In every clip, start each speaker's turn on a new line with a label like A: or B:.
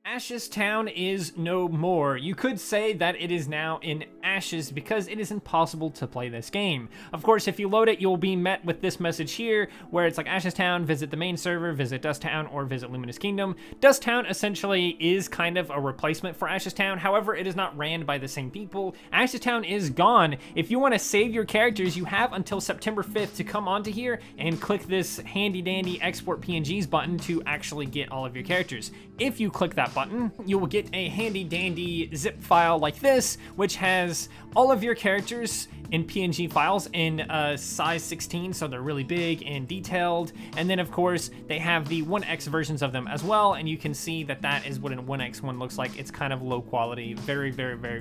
A: Ashes Town is no more. You could say that it is now in ashes because it is impossible to play this game. Of course, if you load it, you'll be met with this message here where it's like Ashes Town, visit the main server, visit Dust Town, or visit Luminous Kingdom. Dust Town essentially is kind of a replacement for Ashes Town. However, it is not ran by the same people. Ashes Town is gone. If you want to save your characters, you have until September 5th to come onto here and click this handy dandy export PNGs button to actually get all of your characters. If you click that button, you will get a handy dandy zip file like this, which has all of your characters in PNG files in size 16, so they're really big and detailed. And then of course they have the 1x versions of them as well, and you can see that that is what a 1x one looks like. It's kind of low quality, very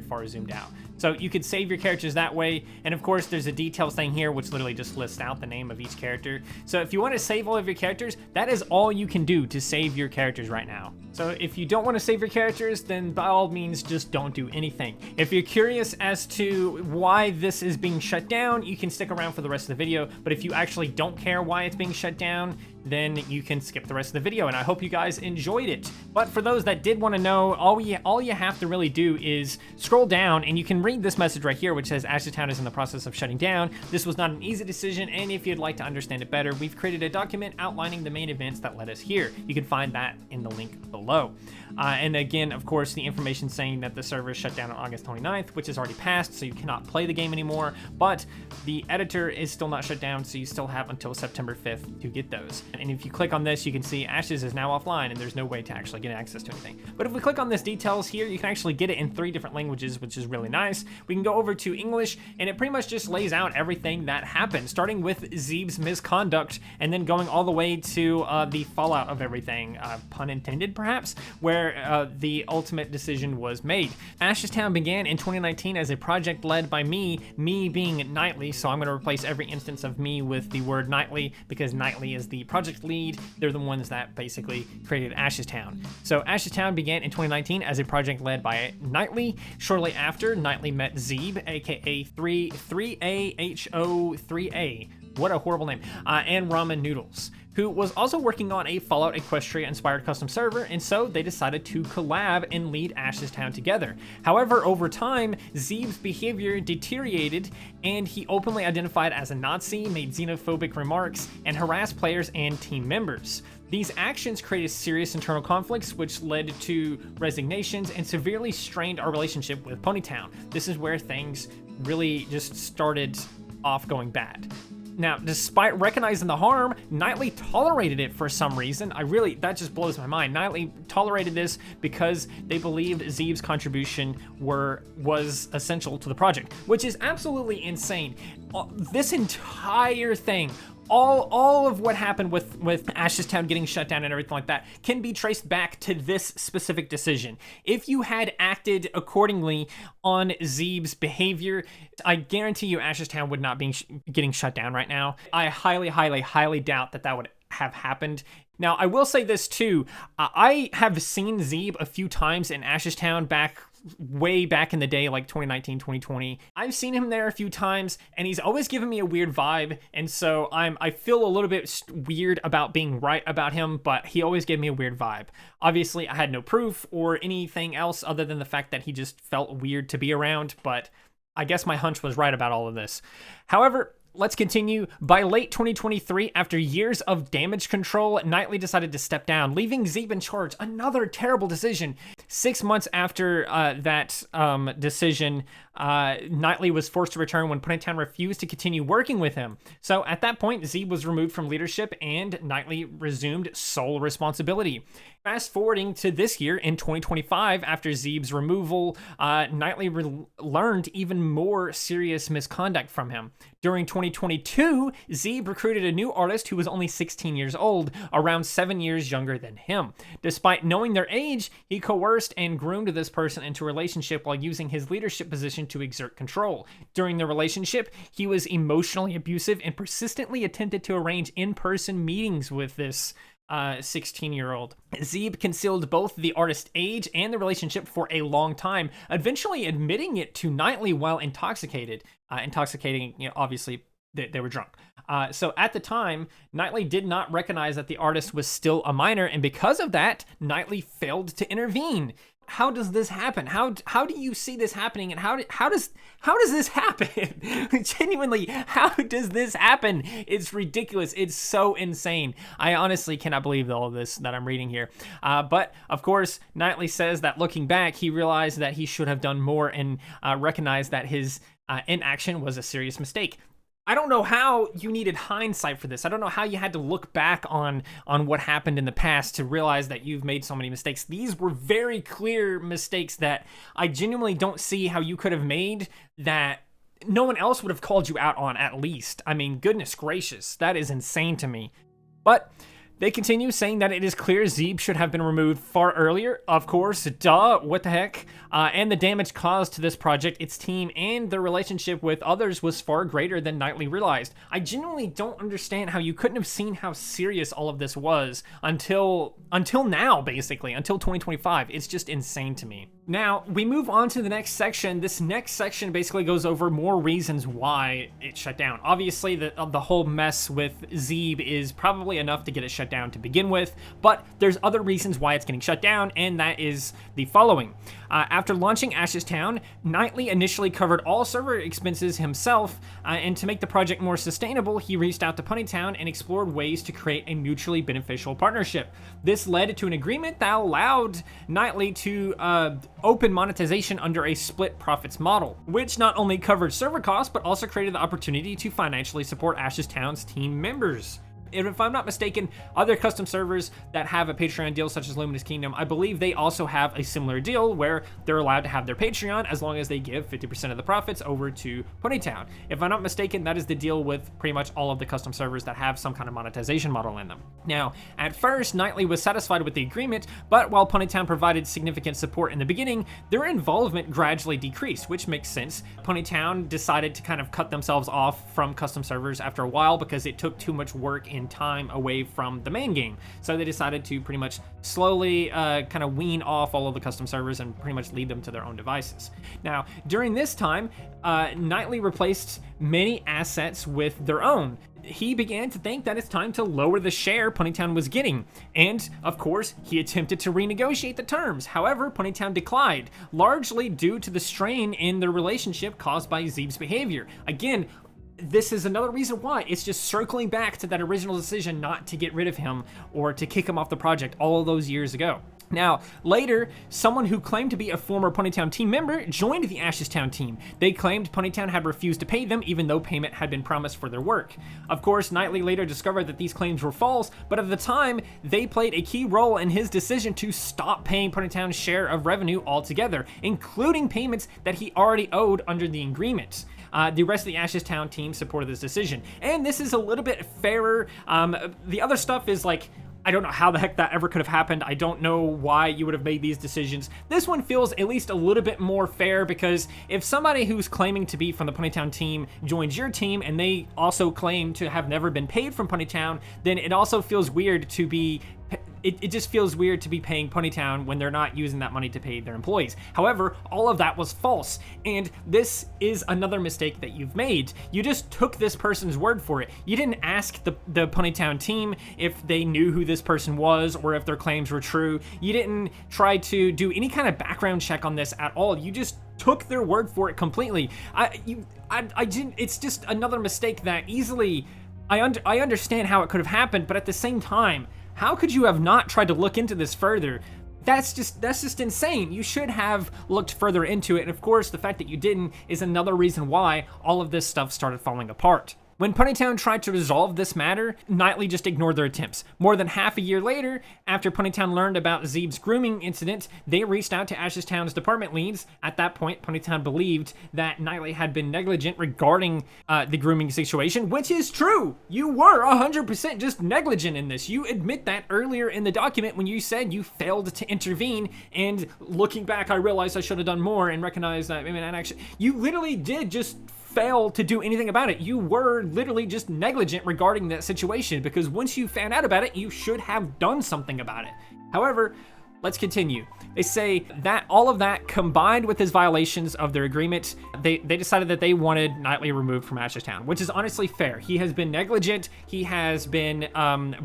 A: far zoomed out. So you could save your characters that way. And of course there's a details thing here which literally just lists out the name of each character. So if you want to save all of your characters, that is all you can do to save your characters right now. So if you don't want to save your characters, then by all means just don't do anything. If you're curious as to why this is being shut down, you can stick around for the rest of the video. But if you actually don't care why it's being shut down, then you can skip the rest of the video, and I hope you guys enjoyed it. But for those that did want to know, all you have to really do is scroll down, and you can read this message right here, which says Ashes Town is in the process of shutting down. This was not an easy decision, and if you'd like to understand it better, we've created a document outlining the main events that led us here. You can find that in the link below. And again, of course, the information saying that the server shut down on August 29th, which has already passed, so you cannot play the game anymore, but the editor is still not shut down, so you still have until September 5th to get those. And if you click on this, you can see Ashes is now offline, and there's no way to actually get access to anything. But if we click on this details here, you can actually get it in 3 different languages, which is really nice. We can go over to English, and it pretty much just lays out everything that happened, starting with Zeeb's misconduct, and then going all the way to the fallout of everything, pun intended perhaps, where the ultimate decision was made. Ashes Town began in 2019 as a project led by me being Nightly, so I'm going to replace every instance of me with the word Nightly, because Nightly is the project lead. They're the ones that basically created Ashes Town. So Ashes Town began in 2019 as a project led by Nightly. Shortly after, Nightly met Zeeb, aka 3AHO3A. What a horrible name. And Ramen Noodles, who was also working on a Fallout Equestria inspired custom server, and so they decided to collab and lead Ashes Town together. However, over time, Zeeb's behavior deteriorated, and he openly identified as a Nazi, made xenophobic remarks, and harassed players and team members. These actions created serious internal conflicts, which led to resignations and severely strained our relationship with Ponytown. This is where things really just started off going bad. Now, despite recognizing the harm, Nightly tolerated it for some reason. That just blows my mind. Nightly tolerated this because they believed Zeeb's contribution was essential to the project, which is absolutely insane. This entire thing, all of what happened with Ashes Town getting shut down and everything like that can be traced back to this specific decision. If you had acted accordingly on Zeeb's behavior, I guarantee you Ashes Town would not be getting shut down right now. I highly doubt that would have happened. Now, I will say this too. I have seen Zeeb a few times in Ashes Town way back in the day, like 2019, 2020. I've seen him there a few times, and he's always given me a weird vibe, and so I feel a little bit weird about being right about him, but he always gave me a weird vibe. Obviously, I had no proof or anything else other than the fact that he just felt weird to be around, but I guess my hunch was right about all of this. However, let's continue. By late 2023, after years of damage control, Nightly decided to step down, leaving Zeeb in charge. Another terrible decision. 6 months after that decision, Nightly was forced to return when Ponytown refused to continue working with him. So at that point, Zeeb was removed from leadership and Nightly resumed sole responsibility. Fast forwarding to this year in 2025, after Zeeb's removal, Nightly learned even more serious misconduct from him. During 2022, Zeeb recruited a new artist who was only 16 years old, around 7 years younger than him. Despite knowing their age, he coerced and groomed this person into a relationship while using his leadership position to exert control. During the relationship, he was emotionally abusive and persistently attempted to arrange in-person meetings with this 16-year-old. Zeeb concealed both the artist's age and the relationship for a long time, eventually admitting it to Nightly while intoxicated. Intoxicating, obviously They were drunk. So at the time, Knightley did not recognize that the artist was still a minor, and because of that, Knightley failed to intervene. How does this happen? How do you see this happening, and how does this happen? Genuinely, how does this happen? It's ridiculous. It's so insane. I honestly cannot believe all of this that I'm reading here. But of course, Knightley says that looking back, he realized that he should have done more and recognized that his inaction was a serious mistake. I don't know how you needed hindsight for this. I don't know how you had to look back on what happened in the past to realize that you've made so many mistakes. These were very clear mistakes that I genuinely don't see how you could have made that no one else would have called you out on, at least. I mean, goodness gracious, that is insane to me. But they continue saying that it is clear Zeeb should have been removed far earlier. Of course, duh, what the heck? And the damage caused to this project, its team, and their relationship with others was far greater than Knightley realized. I genuinely don't understand how you couldn't have seen how serious all of this was until now, basically, until 2025. It's just insane to me. Now, we move on to the next section. This next section basically goes over more reasons why it shut down. Obviously, the whole mess with Zeeb is probably enough to get it shut down to begin with, but there's other reasons why it's getting shut down, and that is the following. After launching Ashes Town, Knightley initially covered all server expenses himself, and to make the project more sustainable, he reached out to Ponytown and explored ways to create a mutually beneficial partnership. This led to an agreement that allowed Knightley to open monetization under a split profits model, which not only covered server costs, but also created the opportunity to financially support Ashes Town's team members. And if I'm not mistaken, other custom servers that have a Patreon deal such as Luminous Kingdom, I believe they also have a similar deal where they're allowed to have their Patreon as long as they give 50% of the profits over to Ponytown. If I'm not mistaken, that is the deal with pretty much all of the custom servers that have some kind of monetization model in them. Now, at first, Knightley was satisfied with the agreement, but while Ponytown provided significant support in the beginning, their involvement gradually decreased, which makes sense. Ponytown decided to kind of cut themselves off from custom servers after a while because it took too much work in time away from the main game. So they decided to pretty much slowly kind of wean off all of the custom servers and pretty much lead them to their own devices. Now, during this time, Knightley replaced many assets with their own. He began to think that it's time to lower the share Ponytown was getting, and of course, he attempted to renegotiate the terms. However, Ponytown declined, largely due to the strain in their relationship caused by Zeeb's behavior. Again, this is another reason why it's just circling back to that original decision not to get rid of him or to kick him off the project all of those years ago. Now, later, someone who claimed to be a former Ponytown team member joined the Ashes Town team. They claimed Ponytown had refused to pay them even though payment had been promised for their work. Of course, Knightley later discovered that these claims were false, but at the time, they played a key role in his decision to stop paying Ponytown's share of revenue altogether, including payments that he already owed under the agreement. The rest of the Ashes Town team supported this decision. And this is a little bit fairer. The other stuff is like, I don't know how the heck that ever could have happened. I don't know why you would have made these decisions. This one feels at least a little bit more fair because if somebody who's claiming to be from the Ponytown team joins your team and they also claim to have never been paid from Ponytown, then it also feels weird to be It just feels weird to be paying Ponytown when they're not using that money to pay their employees. However, all of that was false, and this is another mistake that you've made. You just took this person's word for it. You didn't ask the Ponytown team if they knew who this person was or if their claims were true. You didn't try to do any kind of background check on this at all. You just took their word for it completely. It's just another mistake that easily, I understand how it could have happened, but at the same time, how could you have not tried to look into this further? That's just insane. You should have looked further into it. And of course, the fact that you didn't is another reason why all of this stuff started falling apart. When Ponytown tried to resolve this matter, Knightley just ignored their attempts. More than half a year later, after Ponytown learned about Zeeb's grooming incident, they reached out to Ashes Town's department leads. At that point, Ponytown believed that Knightley had been negligent regarding the grooming situation, which is true. You were 100% just negligent in this. You admit that earlier in the document when you said you failed to intervene, and looking back, I realized I should have done more and recognized that, you literally did just fail to do anything about it. You were literally just negligent regarding that situation because once you found out about it, you should have done something about it. However, Let's continue. They say that all of that combined with his violations of their agreement, they decided that they wanted Knightley removed from Ashestown, which is honestly fair. He has been negligent. He has been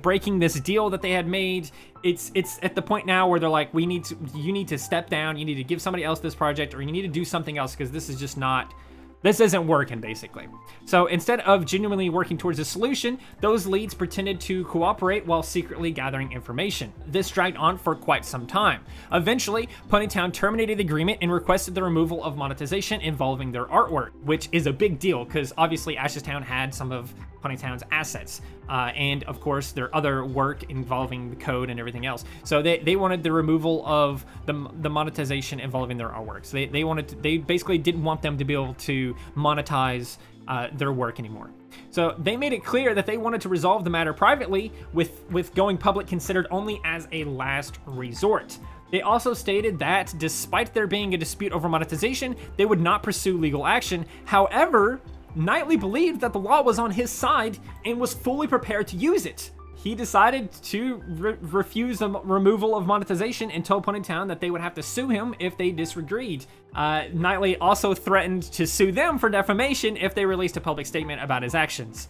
A: breaking this deal that they had made. It's at the point now where they're like, you need to step down. You need to give somebody else this project, or you need to do something else, because this is just not. This isn't working, basically. So instead of genuinely working towards a solution, those leads pretended to cooperate while secretly gathering information. This dragged on for quite some time. Eventually, Ponytown terminated the agreement and requested the removal of monetization involving their artwork, which is a big deal because obviously Ashestown had some of Ponytown's assets, and of course their other work involving the code and everything else. So they wanted the removal of the monetization involving their artwork. So they basically didn't want them to be able to monetize their work anymore. So they made it clear that they wanted to resolve the matter privately, with going public considered only as a last resort. They also stated that despite there being a dispute over monetization, they would not pursue legal action. However, Knightley believed that the law was on his side and was fully prepared to use it. He decided to refuse the removal of monetization and told Ponytown that they would have to sue him if they disagreed. Knightley also threatened to sue them for defamation if they released a public statement about his actions.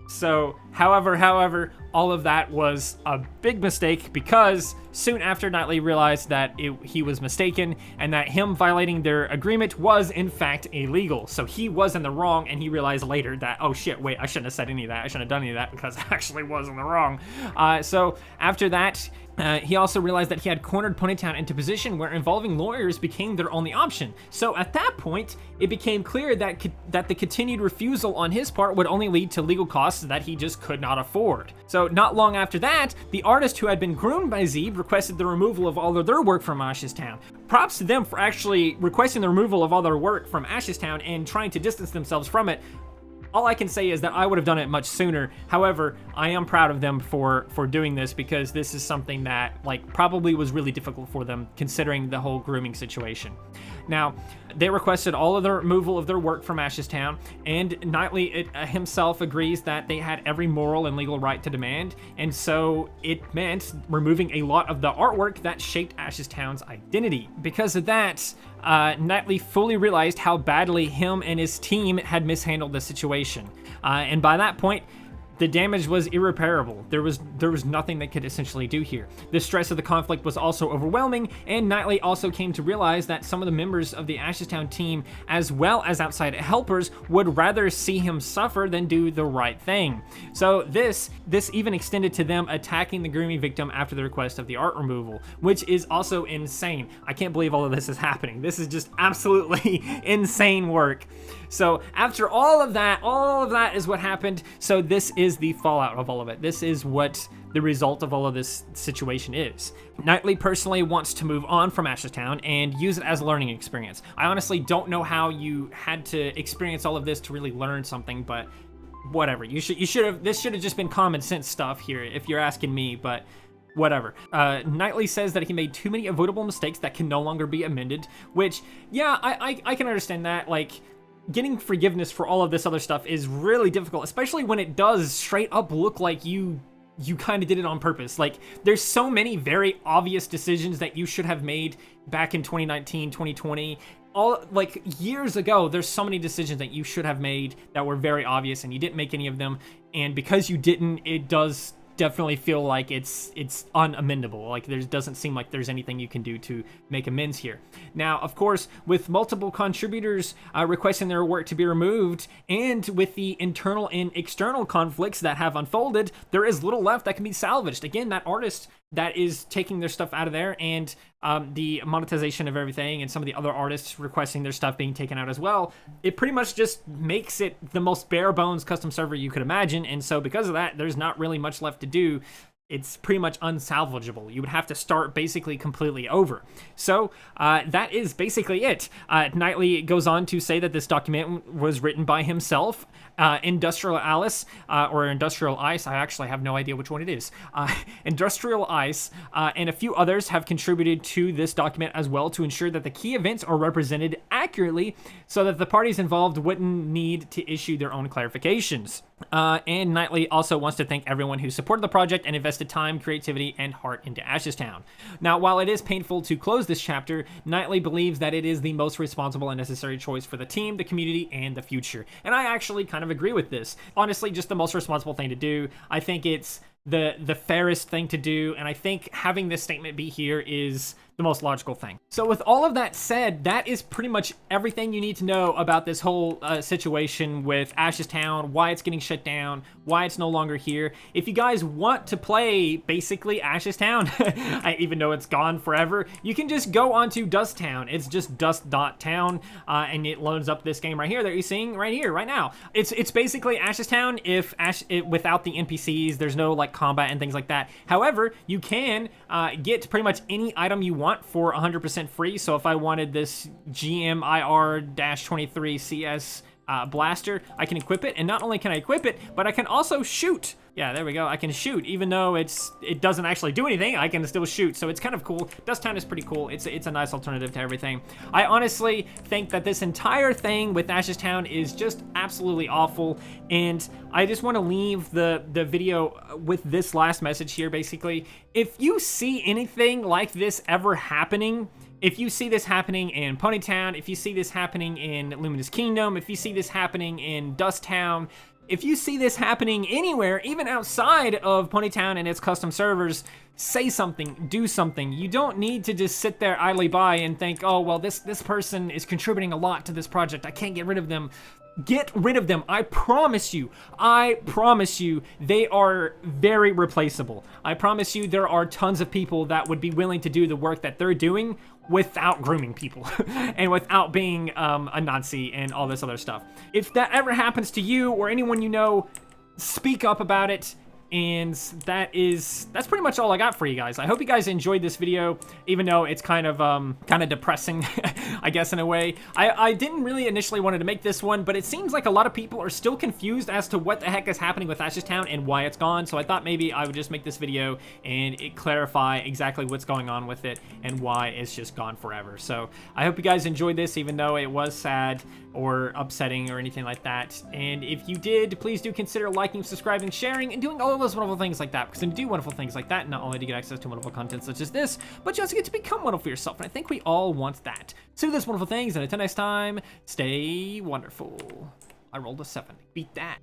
A: So, however, all of that was a big mistake, because soon after, Knightley realized that he was mistaken and that him violating their agreement was in fact illegal. So he was in the wrong, and he realized later that, oh shit, wait, I shouldn't have said any of that. I shouldn't have done any of that because I actually was in the wrong. So after that, he also realized that he had cornered Ponytown into a position where involving lawyers became their only option. So at that point, it became clear that the continued refusal on his part would only lead to legal costs that he just could not afford. So not long after that, the artist who had been groomed by Zeeb requested the removal of all of their work from Ashestown. Props to them for actually requesting the removal of all their work from Ashestown and trying to distance themselves from it. All I can say is that I would have done it much sooner. However, I am proud of them for doing this, because this is something that probably was really difficult for them considering the whole grooming situation. Now, they requested all of the removal of their work from Ashestown, and Knightley himself agrees that they had every moral and legal right to demand, and so it meant removing a lot of the artwork that shaped Ashestown's identity. Because of that, Knightley fully realized how badly him and his team had mishandled the situation. And by that point, the damage was irreparable. There was nothing they could essentially do here. The stress of the conflict was also overwhelming, and Knightley also came to realize that some of the members of the Ashestown team, as well as outside helpers, would rather see him suffer than do the right thing. So this even extended to them attacking the grooming victim after the request of the art removal, which is also insane. I can't believe all of this is happening. This is just absolutely insane work. So after all of that is what happened. So this is the fallout of all of it. This is what the result of all of this situation is. Knightley personally wants to move on from Ashestown and use it as a learning experience. I honestly don't know how you had to experience all of this to really learn something, but whatever. This should have just been common sense stuff here, if you're asking me, but whatever. Knightley says that he made too many avoidable mistakes that can no longer be amended, which, yeah, I can understand that. Getting forgiveness for all of this other stuff is really difficult, especially when it does straight up look like you kind of did it on purpose. There's so many very obvious decisions that you should have made back in 2019, 2020. Years ago, there's so many decisions that you should have made that were very obvious, and you didn't make any of them. And because you didn't, it does definitely feel like it's unamendable. There doesn't seem like there's anything you can do to make amends here. Now, of course, with multiple contributors requesting their work to be removed, and with the internal and external conflicts that have unfolded, there is little left that can be salvaged. Again, that artist that is taking their stuff out of there, and the monetization of everything, and some of the other artists requesting their stuff being taken out as well, it pretty much just makes it the most bare bones custom server you could imagine. And so because of that, there's not really much left to do. It's pretty much unsalvageable. You would have to start basically completely over. So that is basically it. Knightley goes on to say that this document was written by himself. Industrial Alice, or Industrial Ice, I actually have no idea which one it is. Industrial Ice and a few others have contributed to this document as well, to ensure that the key events are represented accurately so that the parties involved wouldn't need to issue their own clarifications. And Knightley also wants to thank everyone who supported the project and invested time, creativity, and heart into Ashes Town. Now, while it is painful to close this chapter, Knightley believes that it is the most responsible and necessary choice for the team, the community, and the future. And I actually kind of agree with this. Honestly, just the most responsible thing to do. I think it's the fairest thing to do, and I think having this statement be here is the most logical thing. So with all of that said, that is pretty much everything you need to know about this whole situation with Ashes Town, why it's getting shut down, why it's no longer here. If you guys want to play basically Ashes Town, even though it's gone forever, you can just go onto Dust Town. It's just dust.town, and it loads up this game right here that you're seeing right here, right now. It's basically Ashes Town without the NPCs. There's no like combat and things like that. However, you can get pretty much any item you want for 100% free. So if I wanted this GMIR-23 CS blaster, I can equip it, and not only can I equip it, but I can also shoot. Yeah, there we go. I can shoot, even though it doesn't actually do anything. I can still shoot, so it's kind of cool. Dust Town is pretty cool. It's a nice alternative to everything. I honestly think that this entire thing with Ashes Town is just absolutely awful, and I just want to leave the video with this last message here. Basically, if you see anything like this ever happening, if you see this happening in Ponytown, if you see this happening in Luminous Kingdom, if you see this happening in Dust Town, if you see this happening anywhere, even outside of Ponytown and its custom servers, say something, do something. You don't need to just sit there idly by and think, oh, well, this person is contributing a lot to this project. I can't get rid of them. Get rid of them. I promise you, they are very replaceable. I promise you there are tons of people that would be willing to do the work that they're doing without grooming people and without being a Nazi and all this other stuff. If that ever happens to you or anyone you know, speak up about it. And that's pretty much all I got for you guys. I hope you guys enjoyed this video, even though it's kind of depressing, I guess, in a way. I didn't really initially wanted to make this one, but it seems like a lot of people are still confused as to what the heck is happening with Ashes Town and why it's gone. So I thought maybe I would just make this video and clarify exactly what's going on with it and why it's just gone forever. So I hope you guys enjoyed this, even though it was sad or upsetting or anything like that. And if you did, please do consider liking, subscribing, sharing, and doing all of those wonderful things like that, because when you do wonderful things like that, not only do you get access to wonderful content such as this, but you also get to become wonderful yourself, and I think we all want that. So do those wonderful things, and until next time, stay wonderful. I rolled a 7. Beat that.